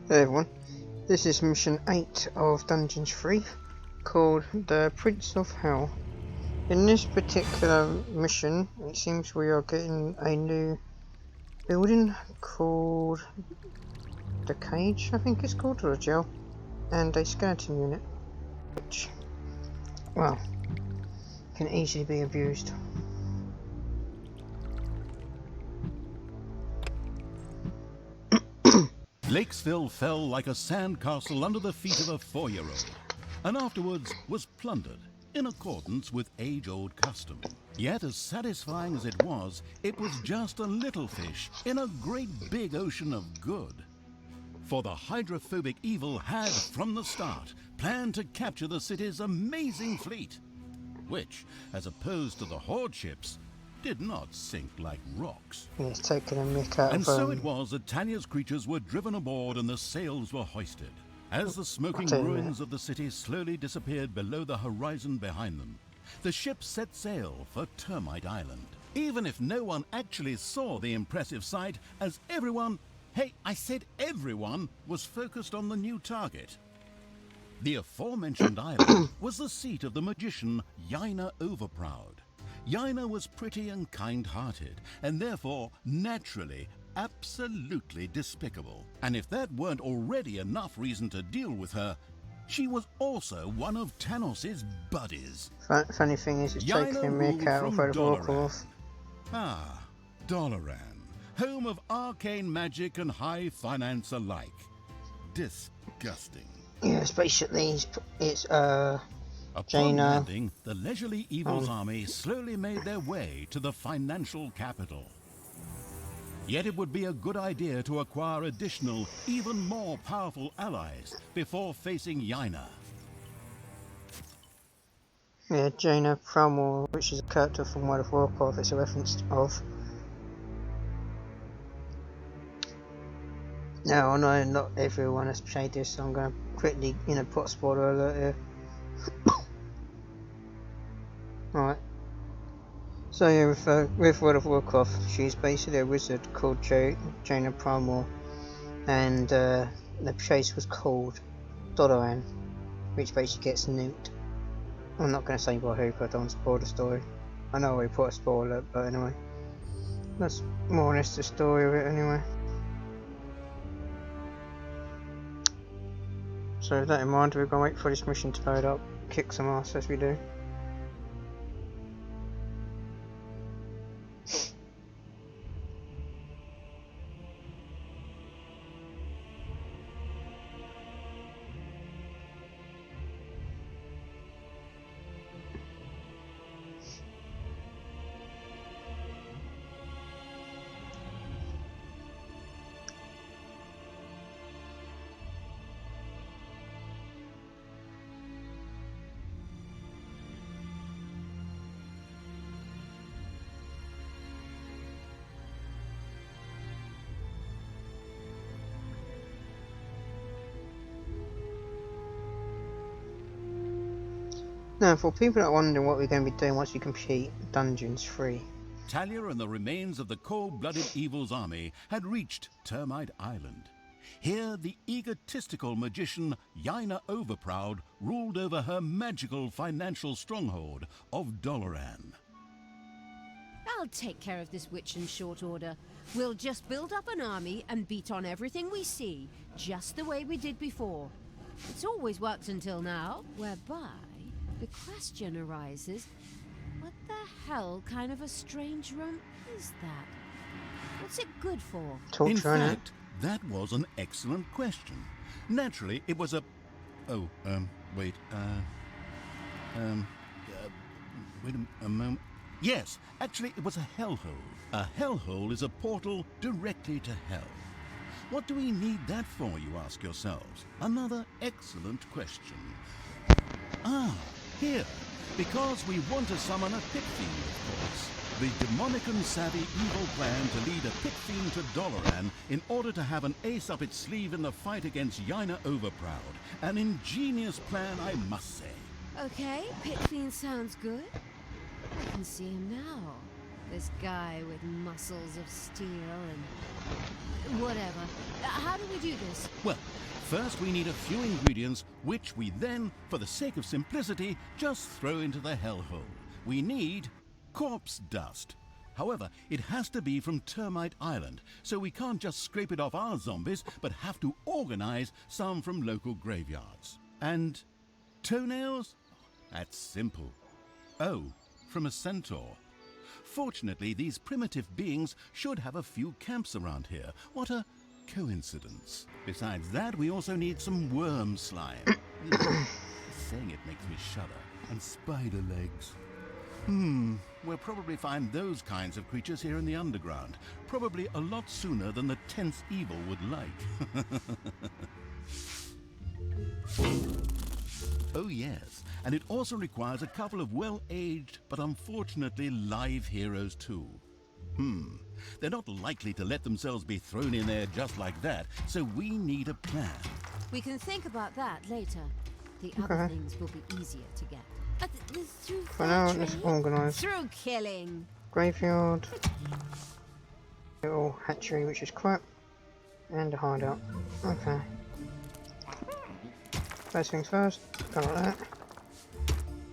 Hey everyone, this is mission 8 of Dungeons 3, called the Prince of Hell. In this particular mission, it seems we are getting a new building called the Cage, I think it's called, or the jail, and a skeleton unit, which, well, can easily be abused. Lakesville fell like a sandcastle under the feet of a 4-year-old, and afterwards was plundered in accordance with age-old custom. Yet as satisfying as it was just a little fish in a great big ocean of good. For the hydrophobic evil had, from the start, planned to capture the city's amazing fleet, which, as opposed to the horde ships, did not sink like rocks. It's taking a mick out and of so it was that Tanya's creatures were driven aboard and the sails were hoisted. As the smoking ruins of the city slowly disappeared below the horizon behind them, the ship set sail for Termite Island. Even if no one actually saw the impressive sight, as everyone, hey, I said everyone, was focused on the new target. The aforementioned island was the seat of the magician Yaina Overproud. Yaina was pretty and kind-hearted, and therefore, naturally, absolutely despicable. And if that weren't already enough reason to deal with her, she was also one of Tanos's buddies. Funny thing is, it's taking a mick out of Warcraft. Ah, Doloran, home of arcane magic and high finance alike. Disgusting. Yes, basically, it's Upon landing, the leisurely Evil's army slowly made their way to the financial capital. Yet it would be a good idea to acquire additional, even more powerful allies before facing Yaina. Yeah, Jaina Pramor, which is a character from World of Warcraft, it's a reference of. Now, I know not everyone has played this, so I'm going to quickly, put a spoiler alert here. Right. So yeah, with World of Warcraft, she's basically a wizard called Jaina Pramor, and the place was called Doloran, which basically gets nuked. I'm not going to say by who, but I don't want to spoil the story. I know we put a spoiler, but anyway, that's more or less the story of it anyway. So with that in mind, we're going to wait for this mission to load up, kick some ass as we do. Now, for people that are wondering what we're going to be doing once we complete Dungeons 3. Talia and the remains of the cold-blooded Evil's army had reached Termite Island. Here, the egotistical magician Yaina Overproud ruled over her magical financial stronghold of Doloran. I'll take care of this witch in short order. We'll just build up an army and beat on everything we see, just the way we did before. It's always worked until now, whereby the question arises, what the hell kind of a strange room is that? What's it good for? In fact, that was an excellent question. Naturally, it was a... wait a moment. Yes, actually, it was a hellhole. A hellhole is a portal directly to hell. What do we need that for, you ask yourselves? Another excellent question. Ah, here, because we want to summon a pit fiend, of course. The demonic and savvy evil plan to lead a pit fiend to Doloran in order to have an ace up its sleeve in the fight against Yaina Overproud. An ingenious plan, I must say. Okay, pit fiend sounds good. I can see him now. This guy with muscles of steel and... whatever. How do we do this? Well, first we need a few ingredients, which we then, for the sake of simplicity, just throw into the hellhole. We need corpse dust. However, it has to be from Termite Island, so we can't just scrape it off our zombies, but have to organize some from local graveyards. And toenails? That's simple. Oh, from a centaur. Fortunately, these primitive beings should have a few camps around here. What a coincidence. Besides that, we also need some worm slime. Saying it makes me shudder. And spider legs. We'll probably find those kinds of creatures here in the underground. Probably a lot sooner than the tense evil would like. Oh yes, and it also requires a couple of well-aged, but unfortunately live heroes too. They're not likely to let themselves be thrown in there just like that, so we need a plan. We can think about that later. The other things will be easier to get. Through For now, let's organise. Through killing. Graveyard. Little hatchery, which is crap. And a hideout. Okay. First things first, go like that.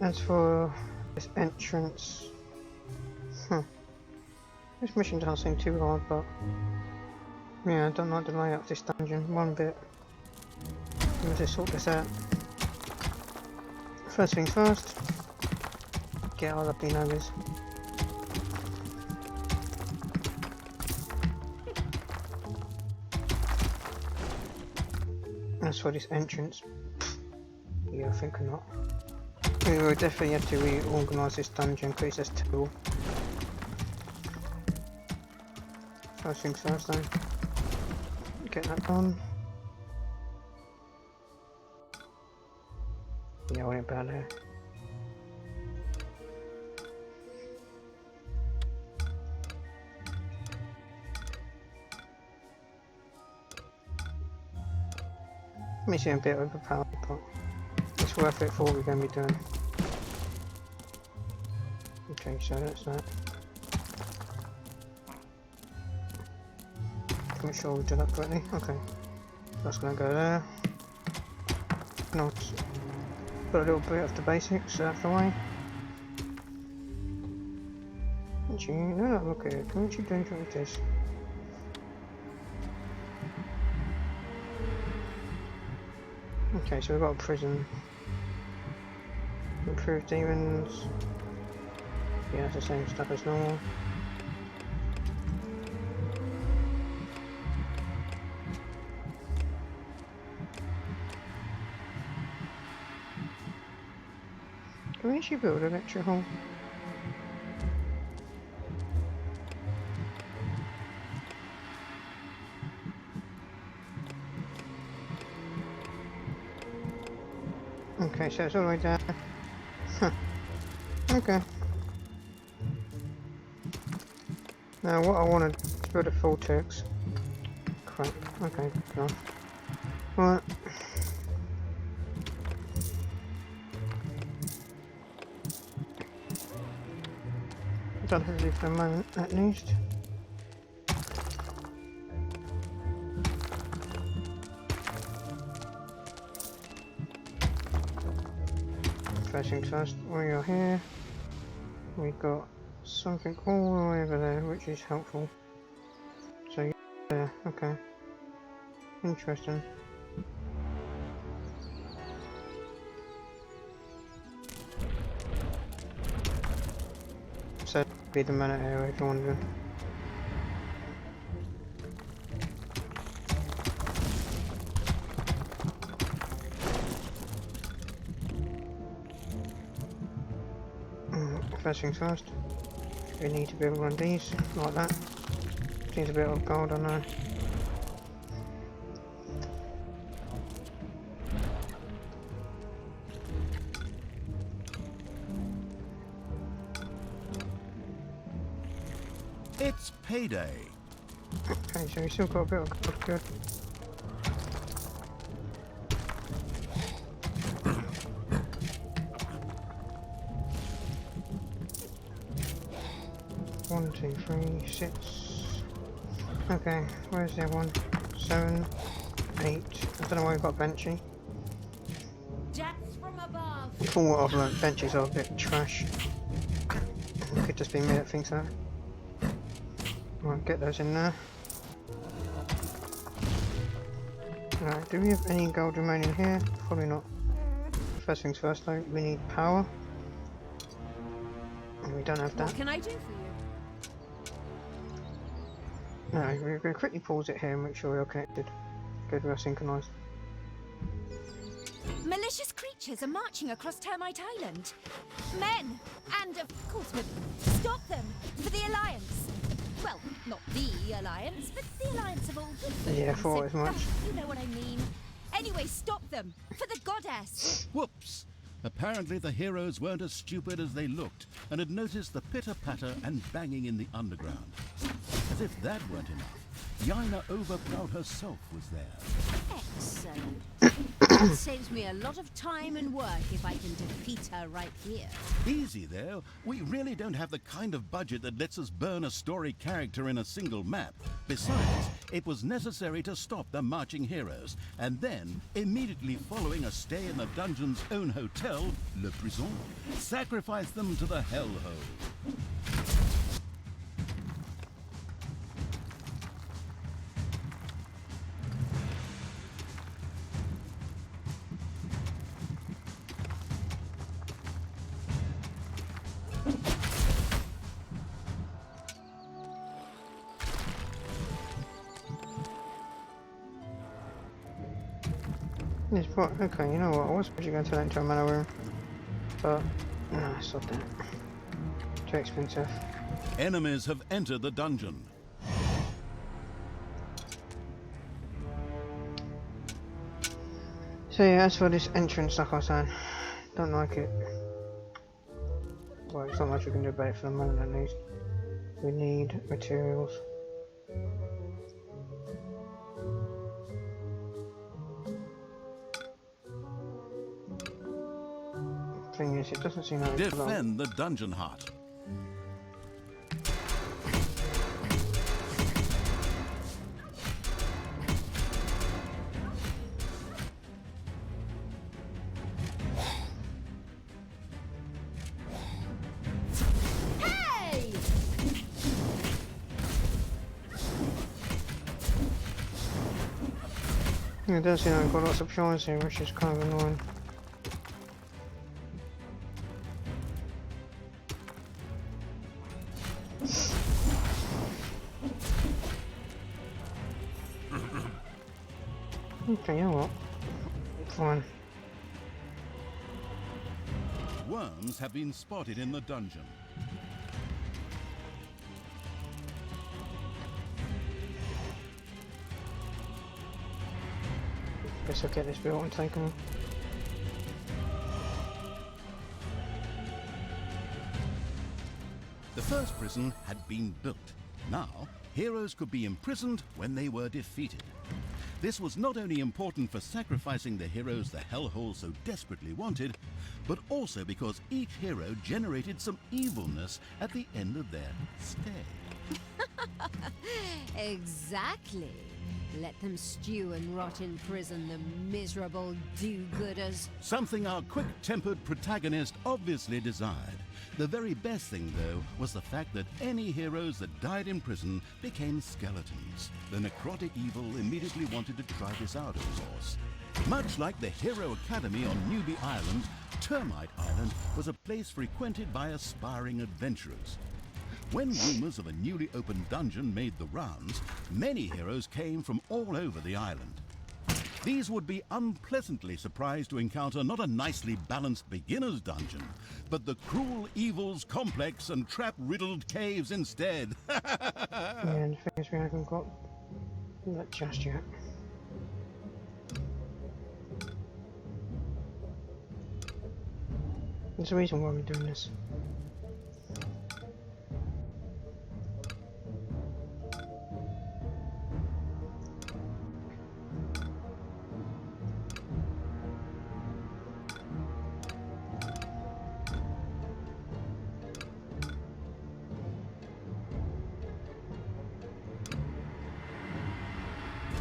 As for this entrance... This mission doesn't seem too hard, but... Yeah, I don't like the layout of this dungeon one bit. Let me just sort this out. First things first. Get our lovely nuggets. As for this entrance... Yeah, I think not. We will definitely have to reorganise this dungeon because it's just too. First things first then. Get that done. Yeah, what about there? May seem a bit overpowered, but it's worth it for what we're going to be doing. Okay, so that's that. Make sure we did that correctly. Okay, that's going to go there. And I'll put a little bit of the basics out of the way. Actually, no, look at it. Can we actually do anything with this? Okay, so we've got a prison. Improved demons. Yeah, it's the same stuff as normal. Can we actually build a lecture hall? Okay, so it's all the way down. Huh. Okay. Now what I want to build a full text. Crap. Okay, good enough. Right. Done everything for the moment, at least. First things first, we are here. We've got something all the way over there, which is helpful. So yeah, okay. Interesting. So be the minute area if you're wondering. First things first, we need to build one of these, like that. Needs a bit of gold on there. It's payday. Okay, so we still got a bit of gold, good. 1, 2, 3, 6. Okay, where's the other one? 7, 8. I don't know why we've got Benchy. Death from above. From what I've learnt, benches are a bit trash. It could just be me that thinks that. Right, get those in there. Alright, do we have any gold remaining here? Probably not. First things first though, we need power. And we don't have that. What can I do for you? No, we're going to quickly pause it here and make sure we're all connected. Good, we're synchronised. Malicious creatures are marching across Termite Island. Men! And, of course, women. Stop them! For the Alliance! Well, not the Alliance, but the Alliance of all good. Yeah, I thought as much. You know what I mean. Anyway, stop them! For the Goddess! Whoops! Apparently the heroes weren't as stupid as they looked and had noticed the pitter-patter and banging in the underground. As if that weren't enough, Yaina Overproud herself was there. Excellent. That saves me a lot of time and work if I can defeat her right here. Easy there. We really don't have the kind of budget that lets us burn a story character in a single map. Besides, it was necessary to stop the marching heroes, and then, immediately following a stay in the dungeon's own hotel, Le Prison, sacrifice them to the hellhole. This part, okay, you know what, I was supposed to go to that into a mana room. But, no, it's not that. Too expensive. Enemies have entered the dungeon. So yeah, as for this entrance, like I was saying, don't like it. Well, it's not much we can do about it for the moment at least. We need materials. Thing is, it doesn't seem like it's long. Defend the dungeon heart. Hey! Yeah, it does seem like we've got lots of options here, which is kind of annoying. Okay, you know what? Fine. Worms have been spotted in the dungeon. Guess I'll get this built and take them. The first prison had been built. Now, heroes could be imprisoned when they were defeated. This was not only important for sacrificing the heroes the hellhole so desperately wanted, but also because each hero generated some evilness at the end of their stay. Exactly. Let them stew and rot in prison, the miserable do-gooders. Something our quick-tempered protagonist obviously desired. The very best thing, though, was the fact that any heroes that died in prison became skeletons. The necrotic evil immediately wanted to try this out, of course. Much like the Hero Academy on Newbie Island, Termite Island was a place frequented by aspiring adventurers. When rumors of a newly opened dungeon made the rounds, many heroes came from all over the island. These would be unpleasantly surprised to encounter not a nicely balanced beginner's dungeon, but the cruel evils complex and trap-riddled caves instead. Yeah, and the thing is we haven't got that just yet. There's a reason why we're doing this.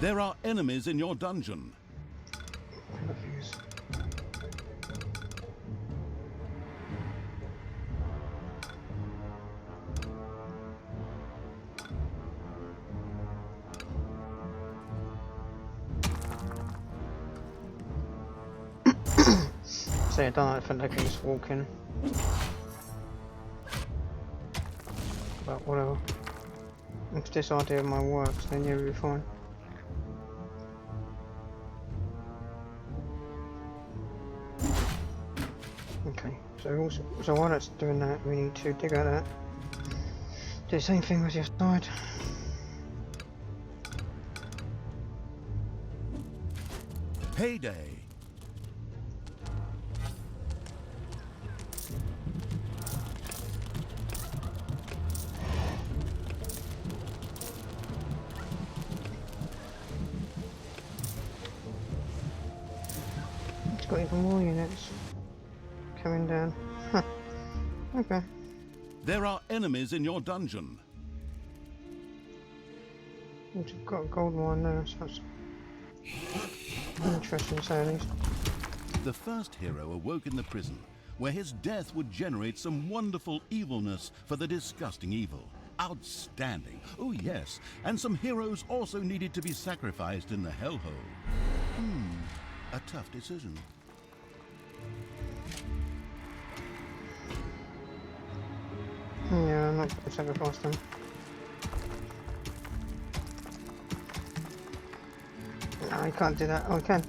There are enemies in your dungeon. So I don't think they can just walk in. But whatever. If this idea of mine works, then you'll be fine. Okay, so while it's doing that, we need to dig out that. Do the same thing with your side. Payday. It's got even more units coming down. Huh. Okay. There are enemies in your dungeon. We've got a gold mine there, so that's interesting to say at least. The first hero awoke in the prison, where his death would generate some wonderful evilness for the disgusting evil. Outstanding. Oh yes, and some heroes also needed to be sacrificed in the hellhole. A tough decision. Yeah, I'm not going to sacrifice them. No, you can't do that. Oh, I can.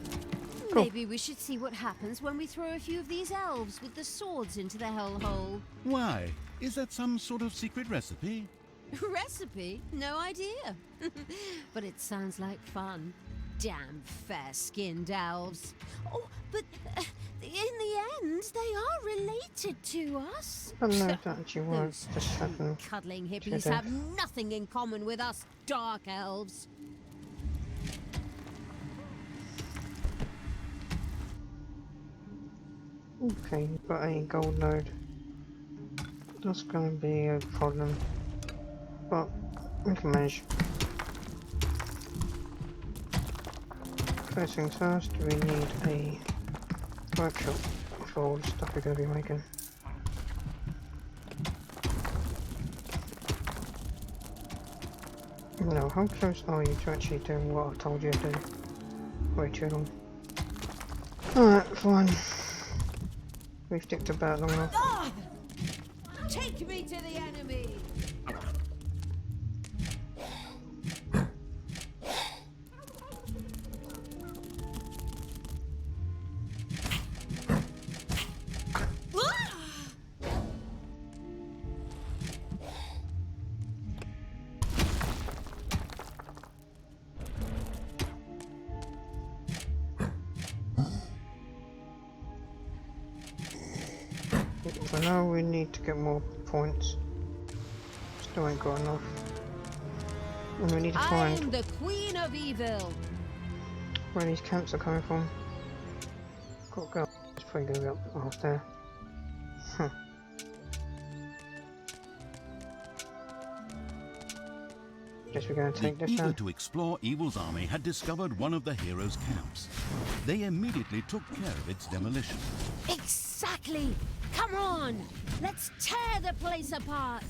Cool. Maybe we should see what happens when we throw a few of these elves with the swords into the hellhole. Why? Is that some sort of secret recipe? Recipe? No idea. But it sounds like fun. Damn fair-skinned elves. Oh, but in the end, they are related to us. I don't know if that actually works. Those Just happen. cuddling to hippies death. have nothing in common with us dark elves. Okay, you've got a gold node. That's going to be a problem. But we can manage. First things first, we need a workshop for all the stuff we're going to be making. Now, how close are you to actually doing what I told you to do? Way too long. Alright, fine. We've sticked about long enough. Ah! Take me to the enemy! For now, we need to get more points. Still ain't got enough. And we need to I'm find the Queen of Evil. where these camps are coming from. Got to go. It's probably going to be up past there. Huh. Guess we're going to take The this eager down. to explore Evil's army had discovered one of the heroes' camps. They immediately took care of its demolition. Exactly! Come on! Let's tear the place apart!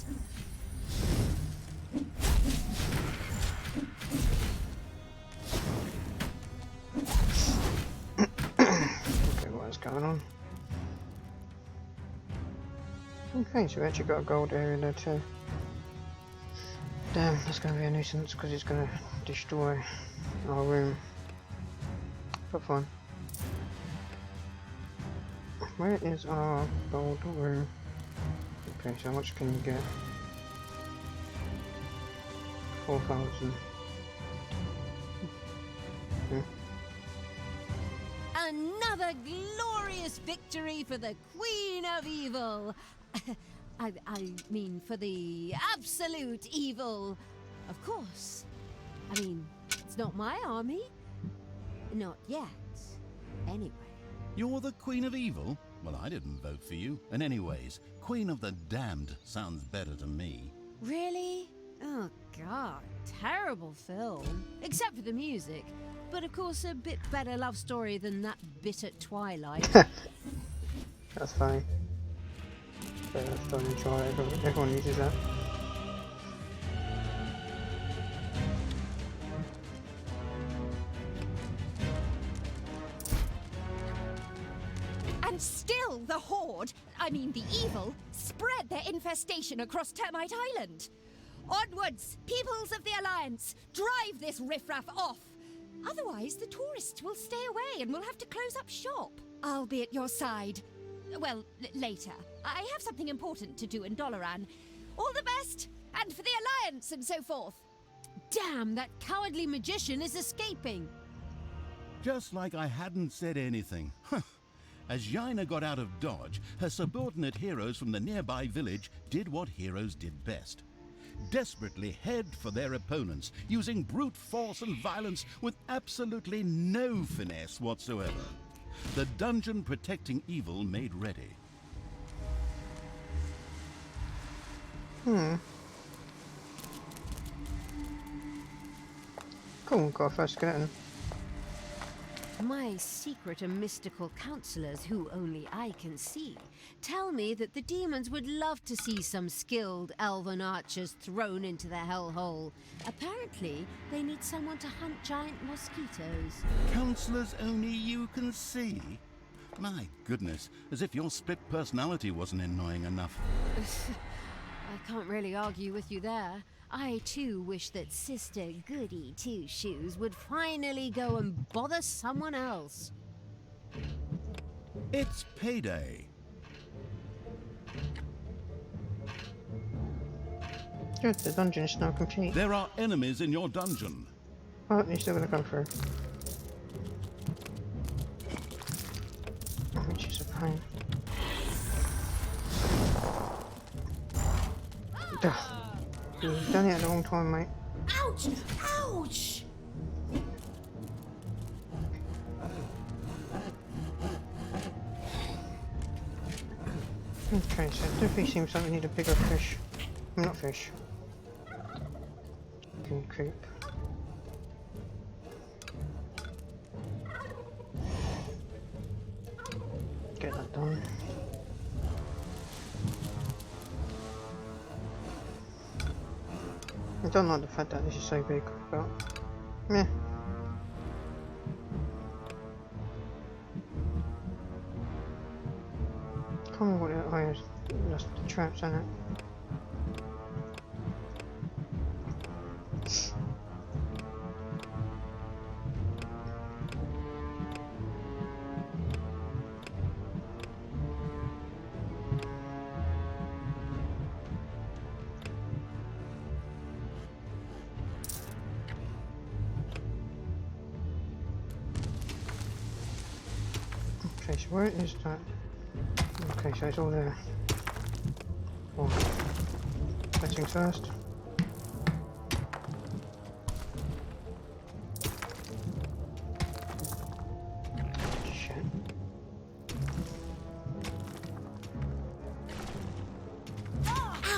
Okay, what is going on? Okay, so we actually got a gold area there too. Damn, that's going to be a nuisance because it's going to destroy our room. But fine. Where is our gold room? Okay, so how much can you get? 4,000. Another glorious victory for the Queen of Evil! I mean, for the absolute evil. Of course. I mean, it's not my army. Not yet. Anyway. You're the Queen of Evil? Well, I didn't vote for you. And anyways, Queen of the Damned sounds better to me. Really? Oh, God. Terrible film. Except for the music. But of course, a bit better love story than that bit at Twilight. That's funny. But that's done in Twilight. Everyone uses that. And still the Horde, I mean the evil, spread their infestation across Termite Island. Onwards, peoples of the Alliance, drive this riffraff off. Otherwise, the tourists will stay away and we'll have to close up shop. I'll be at your side. Well, later. I have something important to do in Doloran. All the best, and for the Alliance and so forth. Damn, that cowardly magician is escaping. Just like I hadn't said anything. As Jaina got out of Dodge, her subordinate heroes from the nearby village did what heroes did best. Desperately head for their opponents, using brute force and violence with absolutely no finesse whatsoever. The dungeon protecting evil made ready. Cool, got a first skeleton. My secret and mystical counselors, who only I can see, tell me that the demons would love to see some skilled elven archers thrown into the hellhole. Apparently, they need someone to hunt giant mosquitoes. Counselors only you can see? My goodness, as if your split personality wasn't annoying enough. I can't really argue with you there. I too wish that Sister Goody Two Shoes would finally go and bother someone else. It's payday. Good, the dungeon is now complete. There are enemies in your dungeon. Oh, you're still gonna come through. Which is a pain. Duh. You've done it at the wrong time, mate. Ouch! Ouch! Okay, so it definitely seems like we need a bigger fish. Not fish. Can creep. Get that done. I don't like the fact that this is so big, but meh. Can't remember what it is. Just the traps, isn't it? Okay, so where is that? Okay, so it's all there. Well, first things first. Shit.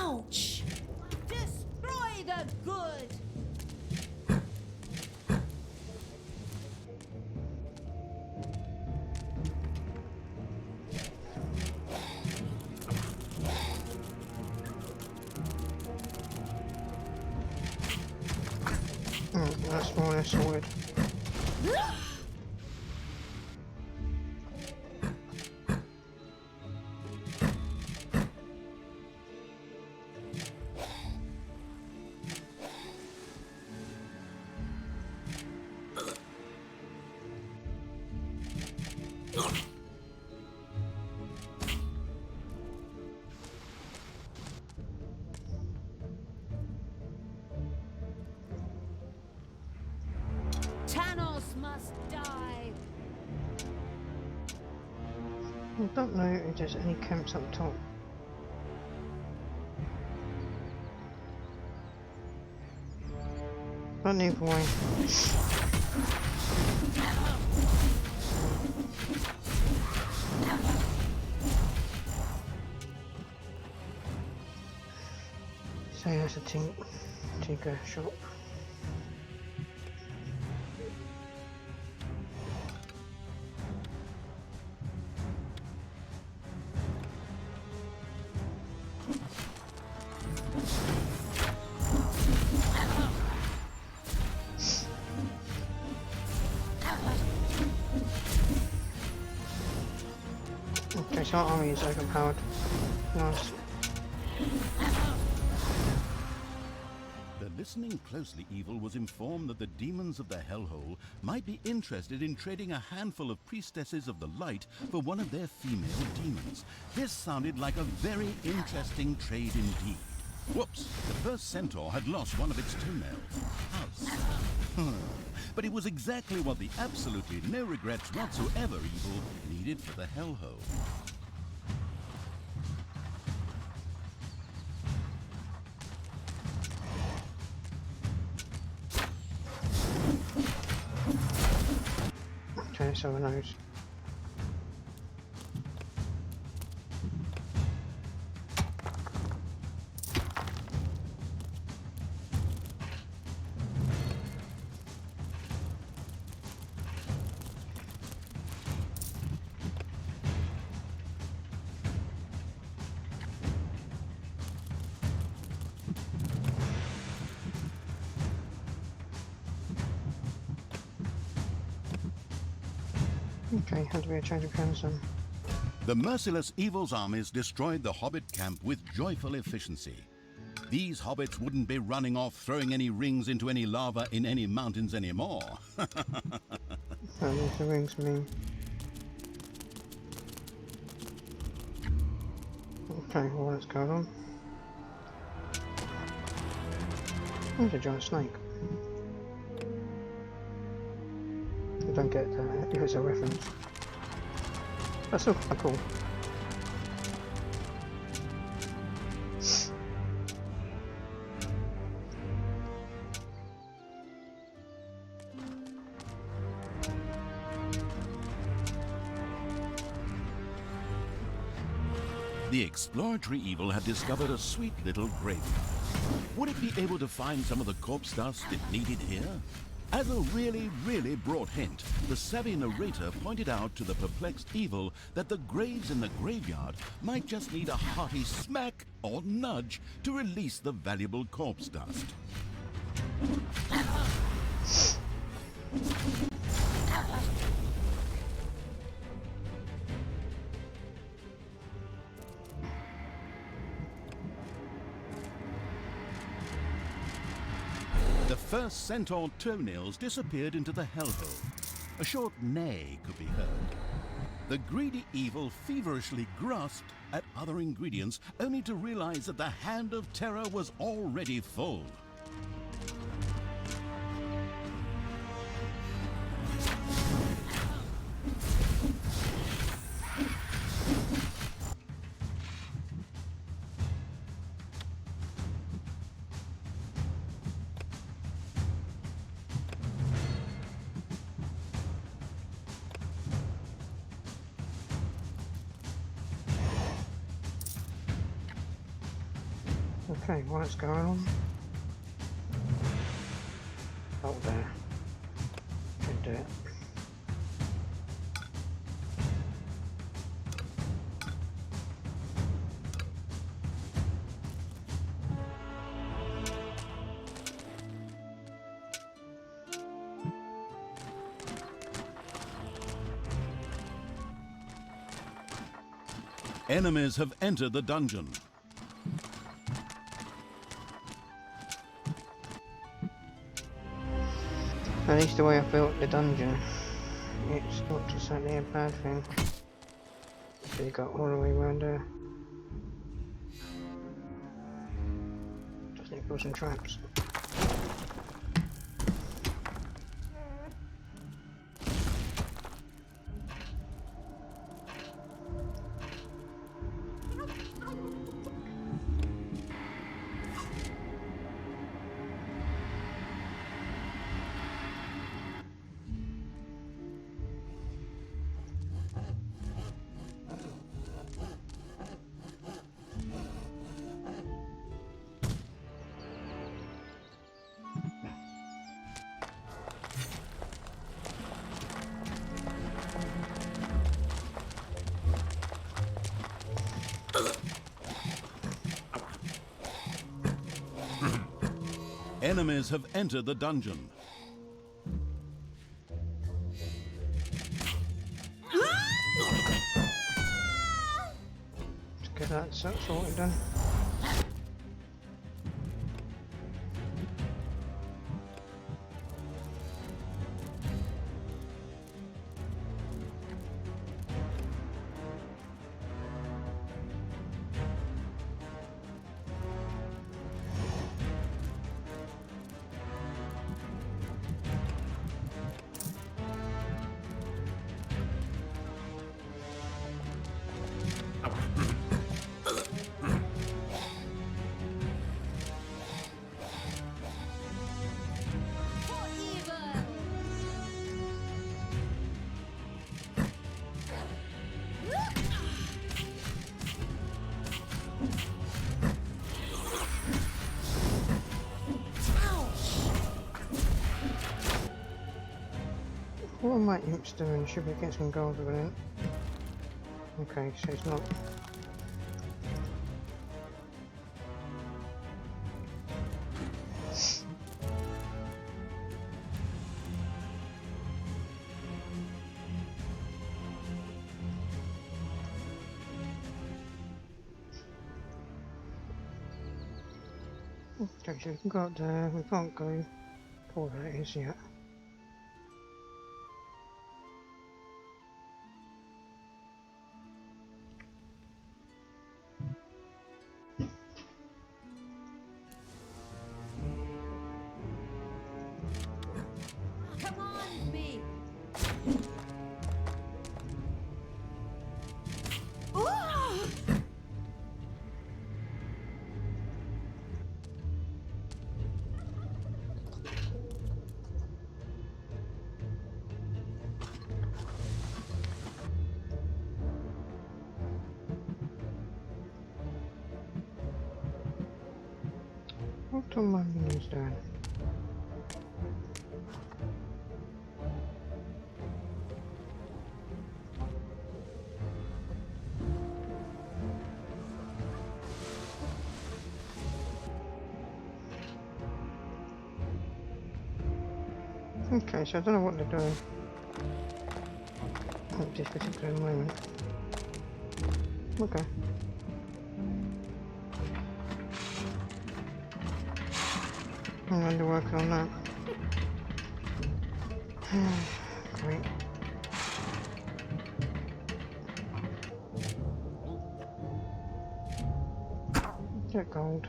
Ouch! Destroy the good! That's more or less sorted. Tanos must die. I don't know if there's any camps up top. But either way. So that's a team antique shop. Okay, so our army is overpowered. Nice. The listening closely evil was informed that the demons of the hellhole might be interested in trading a handful of priestesses of the light for one of their female demons. This sounded like a very interesting trade indeed. Whoops! The first centaur had lost one of its toenails. But it was exactly what the absolutely no regrets whatsoever evil needed for the hellhole. Okay, so I knows. Okay, had to be a change of plans then. The merciless evil's armies destroyed the hobbit camp with joyful efficiency. These hobbits wouldn't be running off throwing any rings into any lava in any mountains anymore. What does the rings mean? Okay, well what's going on? There's a giant snake. I don't get if it's a reference. That's still quite cool. The exploratory evil had discovered a sweet little graveyard. Would it be able to find some of the corpse dust it needed here? As a really, really broad hint, the savvy narrator pointed out to the perplexed evil that the graves in the graveyard might just need a hearty smack or nudge to release the valuable corpse dust. The first centaur toenails disappeared into the hellhole. A short neigh could be heard. The greedy evil feverishly grasped at other ingredients, only to realize that the hand of terror was already full. Okay, what's going on? Oh, there. Can do it. Enemies have entered the dungeon. At least the way I built the dungeon, it's not exactly a bad thing. So you got all the way around there. Just need to put some traps. Enemies have entered the dungeon. Let's get that sorted then. What are my imps doing? Should we get some gold with it? Okay, so it's not. Okay, so we've got we can't go for that is yet. Come on, me. What are my minions doing? Okay, so I don't know what they're doing at this particular moment. Okay. I'm going to work on that. Great. Get gold.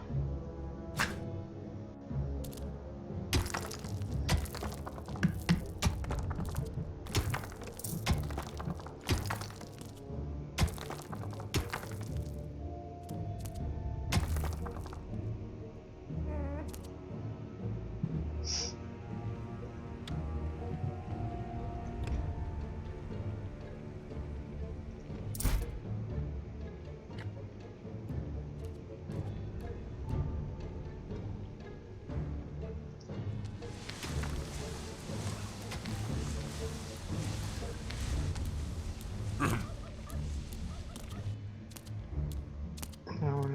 Now,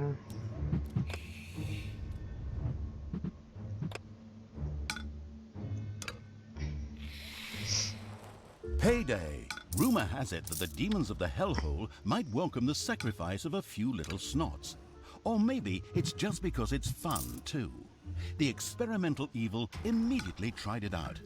Payday! Rumor has it that the demons of the hellhole might welcome the sacrifice of a few little snots. Or maybe it's just because it's fun, too. The experimental evil immediately tried it out.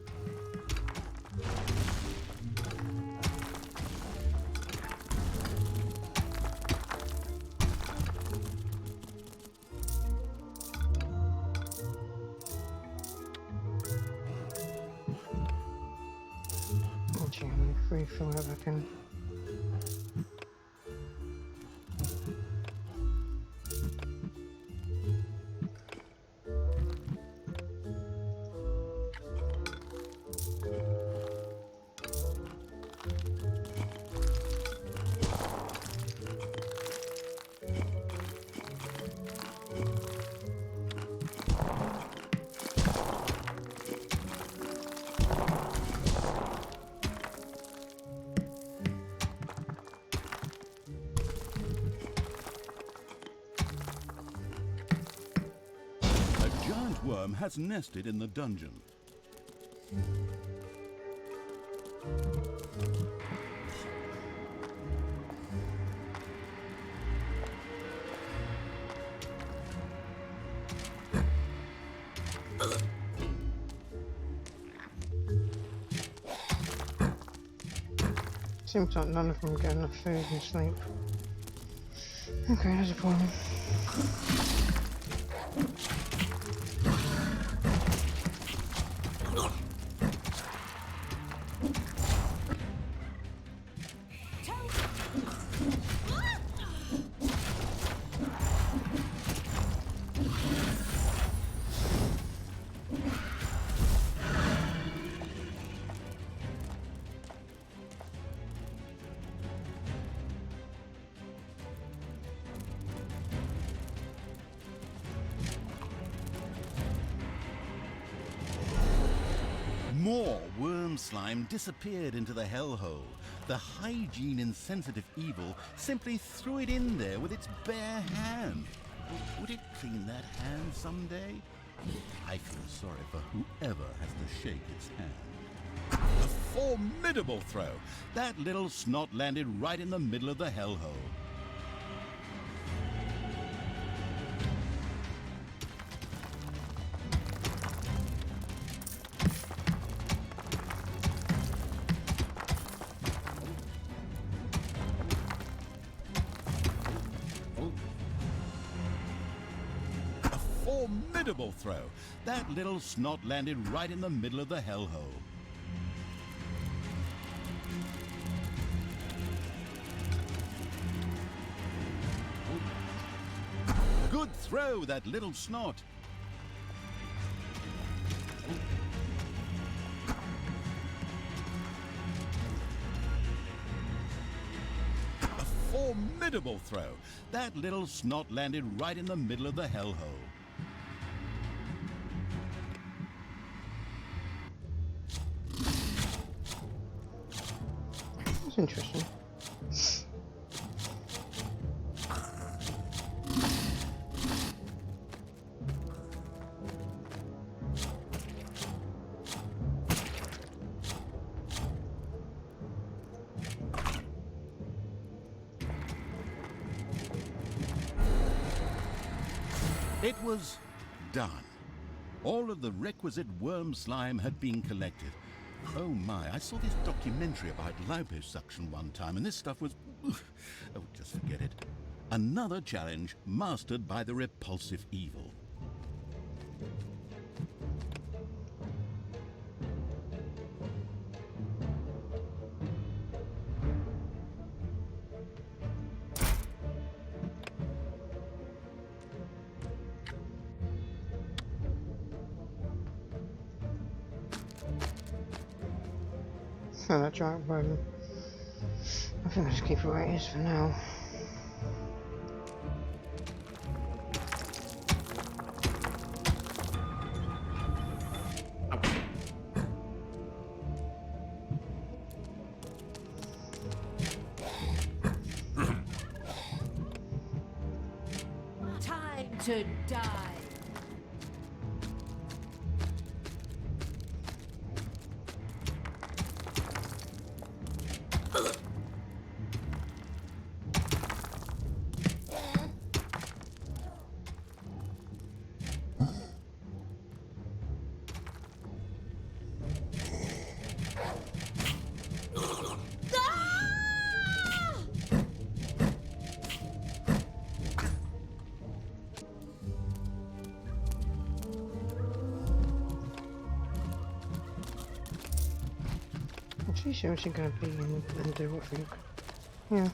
actually, I'm going to refill that back in. worm has nested in the dungeon. Seems like none of them get enough food and sleep. Okay, there's a problem. More worm slime disappeared into the hellhole. The hygiene-insensitive evil simply threw it in there with its bare hand. Would it clean that hand someday? I feel sorry for whoever has to shake its hand. A formidable throw! That little snot landed right in the middle of the hellhole. Formidable throw. That little snot landed right in the middle of the hellhole. Good throw, that little snot. A formidable throw. That little snot landed right in the middle of the hellhole. That's interesting. It was done. All of the requisite worm slime had been collected. Oh my, I saw this documentary about liposuction one time, and this stuff was... Oh, just forget it. Another challenge mastered by the repulsive evil. Oh, that giant worm. I think I'll just keep it where it is for now. Time to die. She's seriously going to be and do what thing. Yeah.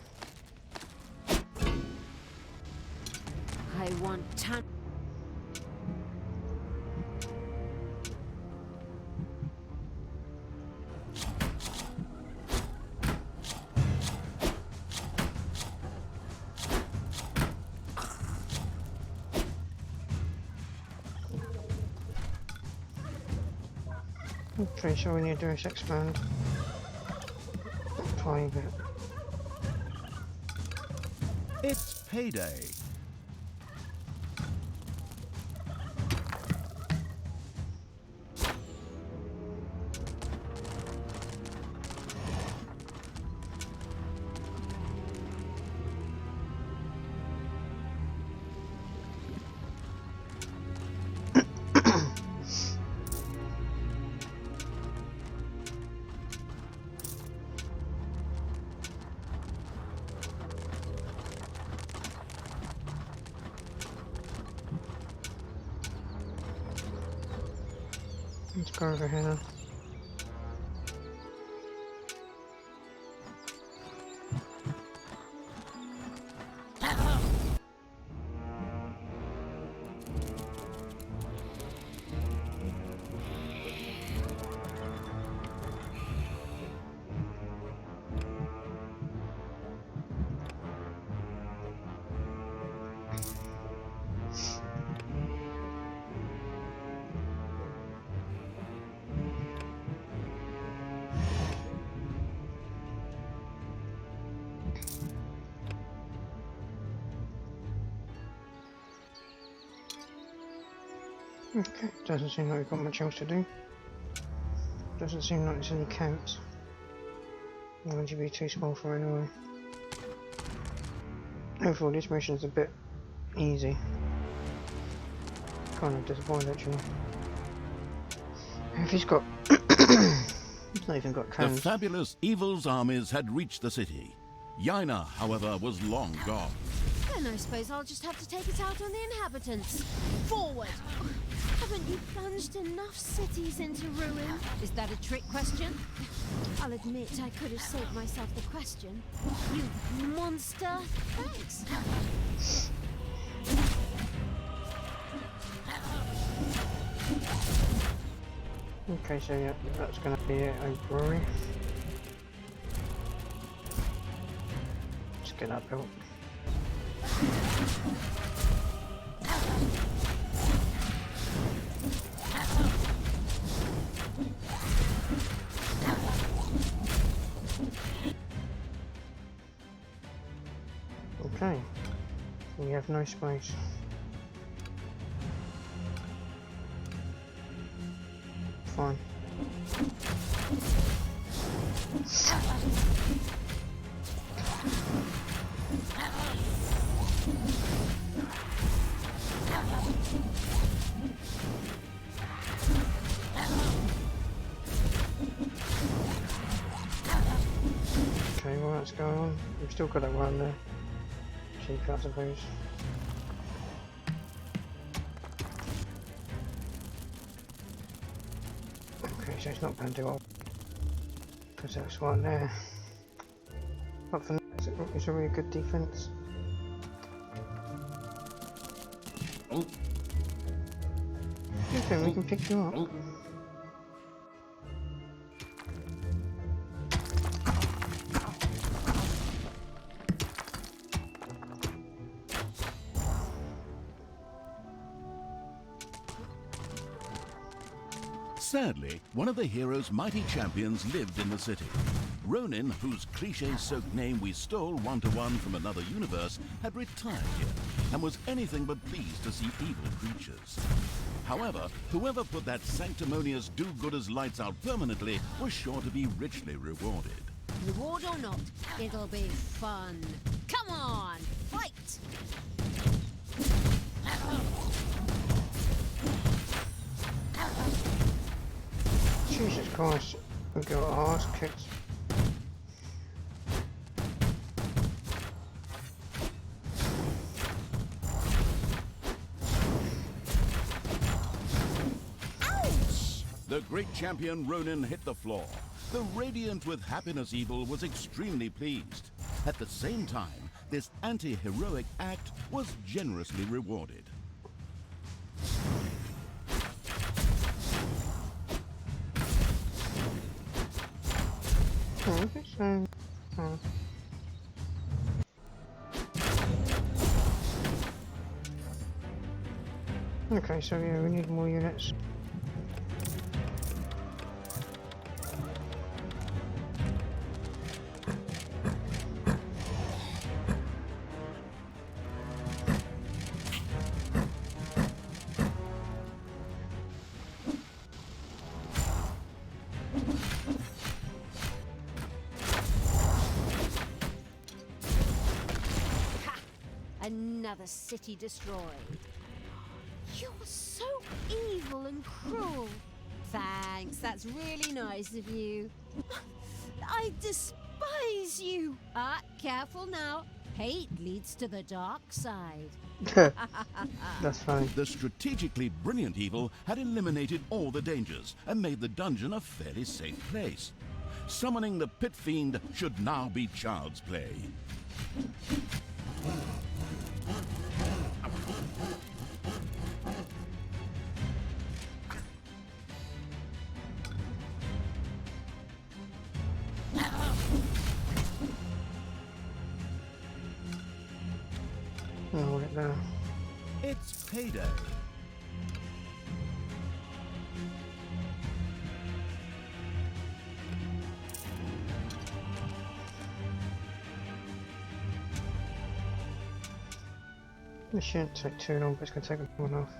I want time. I'm pretty sure we need to do is expand. Tiny bit. It's payday. Let's go over here now. Okay, doesn't seem like we've got much else to do. Doesn't seem like there's any camps. Why would you be too small for anyway? Overall, this mission's a bit easy. Kind of disappointed actually. If he's got... he's not even got The cannons. fabulous Evil's armies had reached the city. Yaina, however, was long gone. Then I suppose I'll just have to take it out on the inhabitants. Forward! Haven't you plunged enough cities into ruin? Is that a trick question? I'll admit I could have saved myself the question. You monster! Thanks. Okay, so yeah, that's going to be a brewery. Let's get that built. Okay, we have no space. Fine. Okay, well that's going on. We've still got that one there. Cheap, I suppose. Okay, so it's not going to do all. Because that's right there. But for now, it's a really good defense. Oh. Okay, we can pick you up. Oh. Sadly, one of the hero's mighty champions lived in the city. Ronin, whose cliché-soaked name we stole one-to-one from another universe, had retired here and was anything but pleased to see evil creatures. However, whoever put that sanctimonious do-gooders lights out permanently was sure to be richly rewarded. Reward or not, it'll be fun. Come on, fight! Jesus Christ, we got our ass kicked. The great champion Ronin hit the floor. The radiant with happiness Evil was extremely pleased. At the same time, this anti-heroic act was generously rewarded. Oh, so, oh. Okay, so yeah, we need more units. Another city destroyed. You're so evil and cruel. Thanks, that's really nice of you. I despise you. Ah, careful now. Hate leads to the dark side. That's funny. The strategically brilliant evil had eliminated all the dangers and made the dungeon a fairly safe place. Summoning the pit fiend should now be child's play. Hold it there. It's payday. This shouldn't take too long, but it's going to take long enough.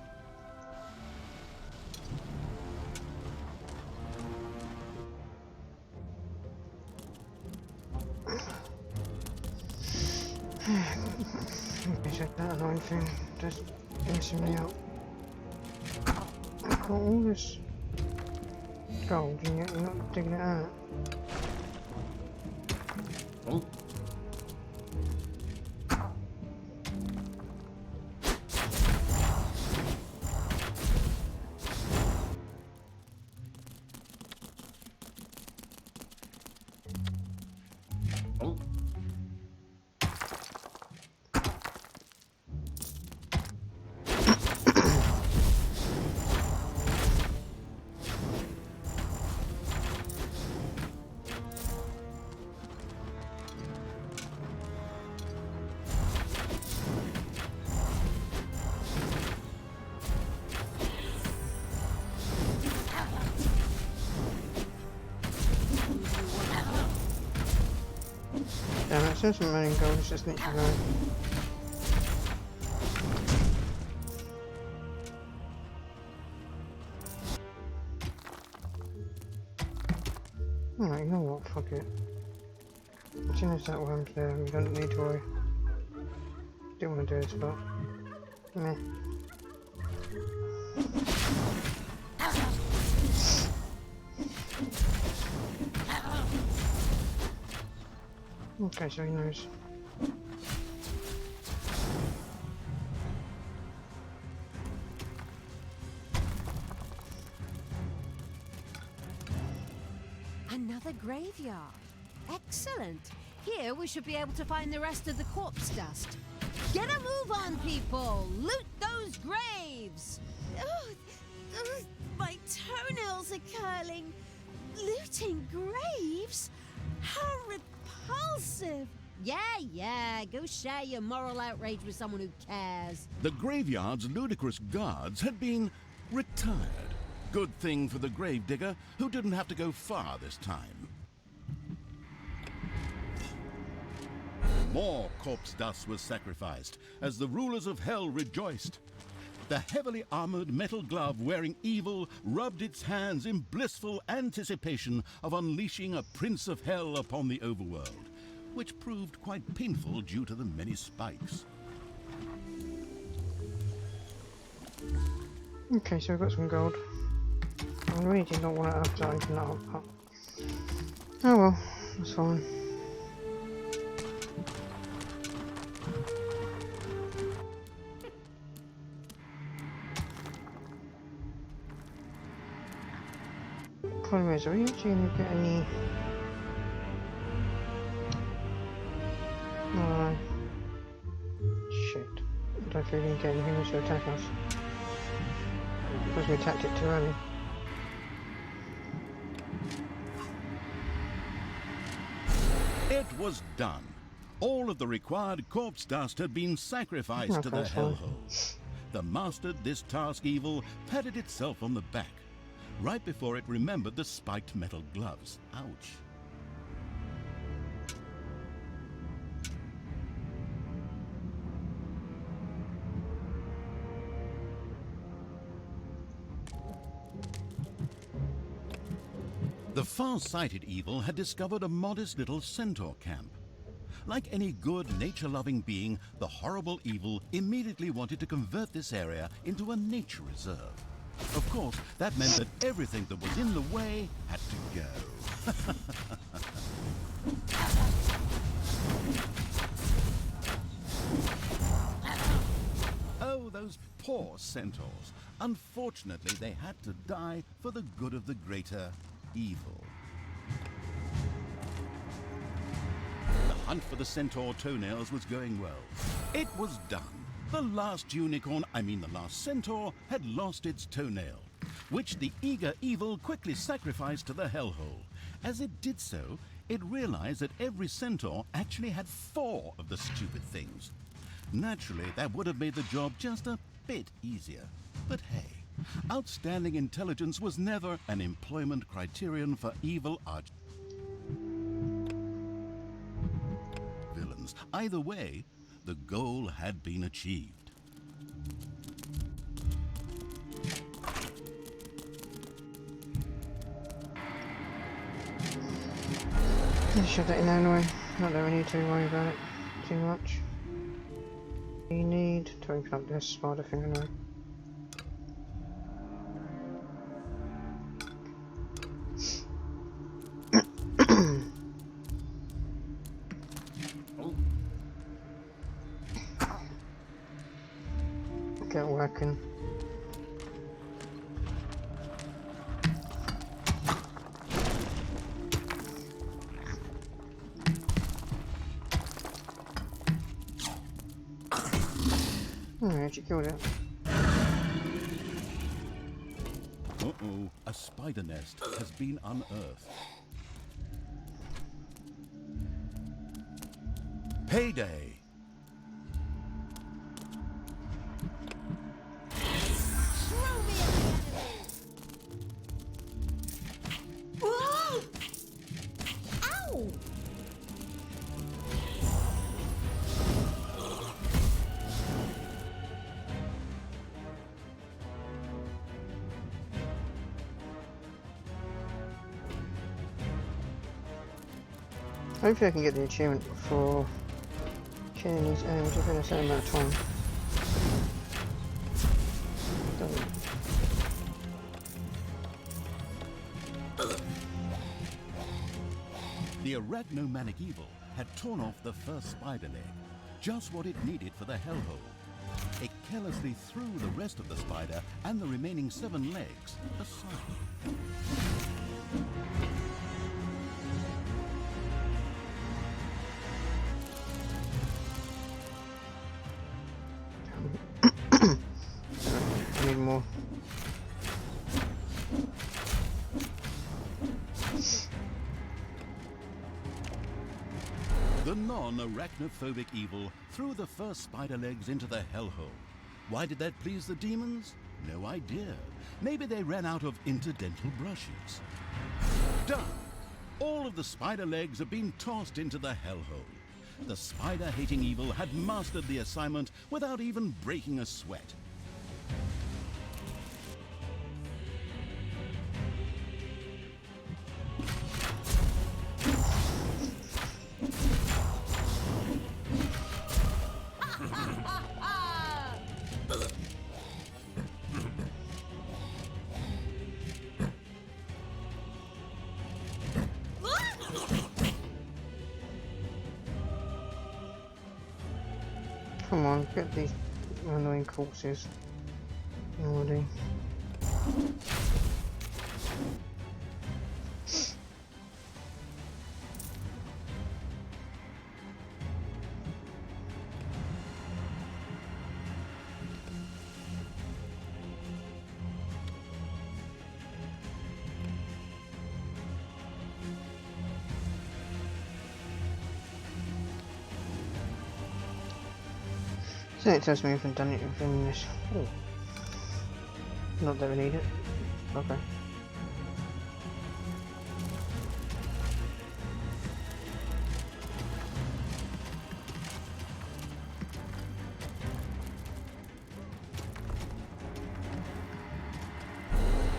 Is that annoying thing? Just messing me up. I've got all this gold and yet you're not digging it out. Oh. Oh. Damn it, since I'm running gold, it's just literally going. Alright, you know what, fuck it. As soon as that worm's there, we don't need to worry. Didn't want to do this, but meh. Okay, so he knows. Another graveyard. Excellent. Here we should be able to find the rest of the corpse dust. Get a move on, people! Loot those graves! My toenails are curling. Looting graves? How repulsive! Yeah, go share your moral outrage with someone who cares. The graveyard's ludicrous guards had been retired. Good thing for the gravedigger, who didn't have to go far this time. More corpse dust was sacrificed as the rulers of hell rejoiced. The heavily armored metal glove wearing evil rubbed its hands in blissful anticipation of unleashing a prince of hell upon the overworld, which proved quite painful due to the many spikes. Okay, so we've got some gold. I really did not want to have to open that up, but oh well, that's fine. Problem is, are we actually going to get any? Shit. I don't think we can get anything else to attack us. Because we attacked it too early. It was done. All of the required corpse dust had been sacrificed to the hellhole. The mastered this task evil patted itself on the back, right before it remembered the spiked metal gloves. Ouch. The far-sighted evil had discovered a modest little centaur camp. Like any good, nature-loving being, the horrible evil immediately wanted to convert this area into a nature reserve. Of course, that meant that everything that was in the way had to go. Poor centaurs. Unfortunately, they had to die for the good of the greater evil. The hunt for the centaur toenails was going well. It was done. The last centaur had lost its toenail, which the eager evil quickly sacrificed to the hellhole. As it did so, it realized that every centaur actually had 4 of the stupid things. Naturally, that would have made the job just a bit easier. But hey, outstanding intelligence was never an employment criterion for evil villains. Either way, the goal had been achieved. Let's shove that in there anyway. Not that we need to worry about it too much. We need to open up this spider thing anyway. Get working. Alright, you killed it. Uh-oh, a spider nest has been unearthed. Payday! Hopefully I can get the achievement for killing these enemies within a certain amount of time. The arachnomanic evil had torn off the first spider leg, just what it needed for the hellhole. It carelessly threw the rest of the spider and the remaining 7 legs aside. I need more. The non-arachnophobic evil threw the first spider legs into the hellhole. Why did that please the demons? No idea. Maybe they ran out of interdental brushes. Done! All of the spider legs have been tossed into the hellhole. The spider-hating evil had mastered the assignment without even breaking a sweat. Come on, get these annoying corpses already. So it tells me if I've done it within this. Oh. Not that we need it. Okay.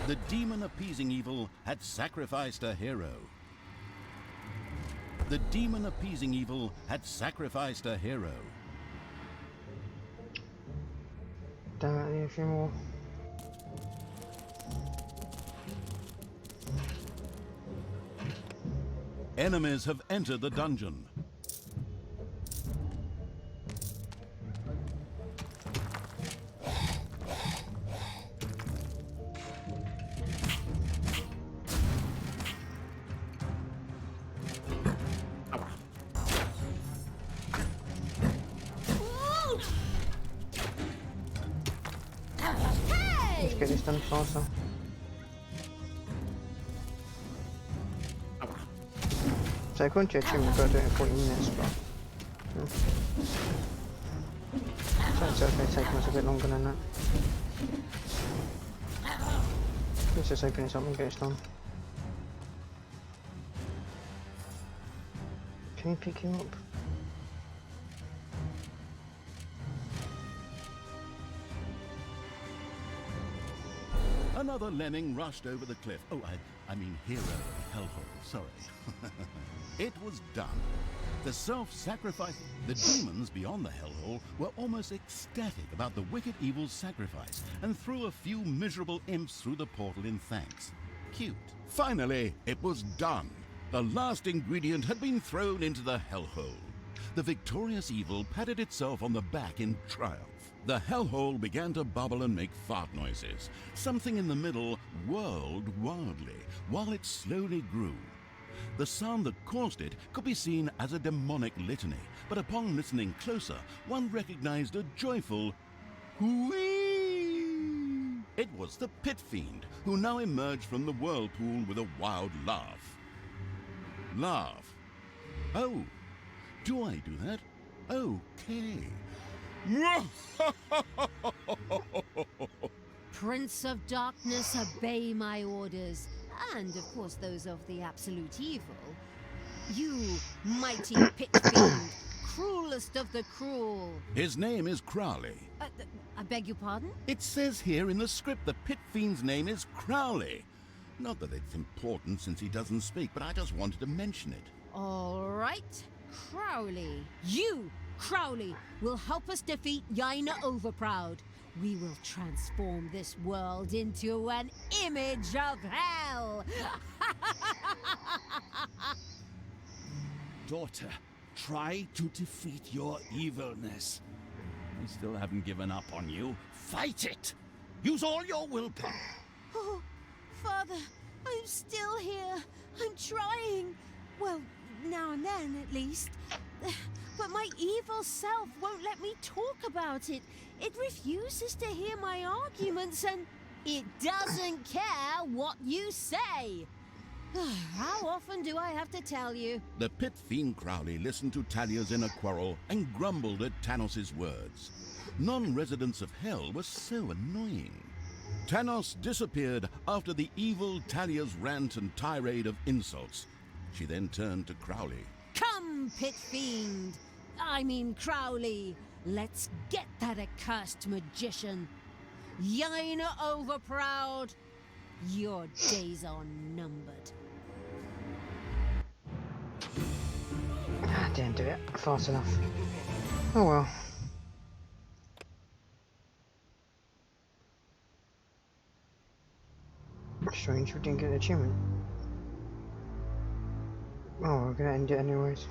The demon-appeasing evil had sacrificed a hero. The demon-appeasing evil had sacrificed a hero. Damn it, I need a few more. Enemies have entered the dungeon. to get this done faster. So according to your achievement, we've got to do it in 40 minutes, but... So it's okay taking us a bit longer than that. Let's just open this up and get this done. Can you pick him up? Another lemming rushed over the cliff. Oh, I mean hero hellhole, sorry. It was done. The self-sacrifice... The demons beyond the hellhole were almost ecstatic about the wicked evil's sacrifice and threw a few miserable imps through the portal in thanks. Cute. Finally, it was done. The last ingredient had been thrown into the hellhole. The victorious evil patted itself on the back in triumph. The hellhole began to bubble and make fart noises. Something in the middle whirled wildly, while it slowly grew. The sound that caused it could be seen as a demonic litany, but upon listening closer, one recognized a joyful whee! It was the pit fiend, who now emerged from the whirlpool with a wild laugh. Laugh. Oh, do I do that? Okay. Prince of Darkness, obey my orders, and of course those of the absolute evil. You, mighty pit fiend, cruelest of the cruel. His name is Crowley. I beg your pardon? It says here in the script the pit fiend's name is Crowley. Not that it's important since he doesn't speak, but I just wanted to mention it. All right, Crowley. You, Crowley, will help us defeat Yaina Overproud. We will transform this world into an image of hell. Daughter, try to defeat your evilness. We still haven't given up on you. Fight it! Use all your willpower. Oh, Father, I'm still here. I'm trying. Well, now and then, at least. But my evil self won't let me talk about it. It refuses to hear my arguments, and it doesn't care what you say. How often do I have to tell you? The pit fiend Crowley listened to Talia's inner quarrel and grumbled at Tanos' words. Non-residents of hell were so annoying. Tanos disappeared after the evil Talia's rant and tirade of insults. She then turned to Crowley. Come, pit fiend! I mean Crowley. Let's get that accursed magician. Yaina Overproud, your days are numbered. I didn't do it fast enough. Oh well. Strange we didn't get the achievement. Oh, we're gonna end it anyways.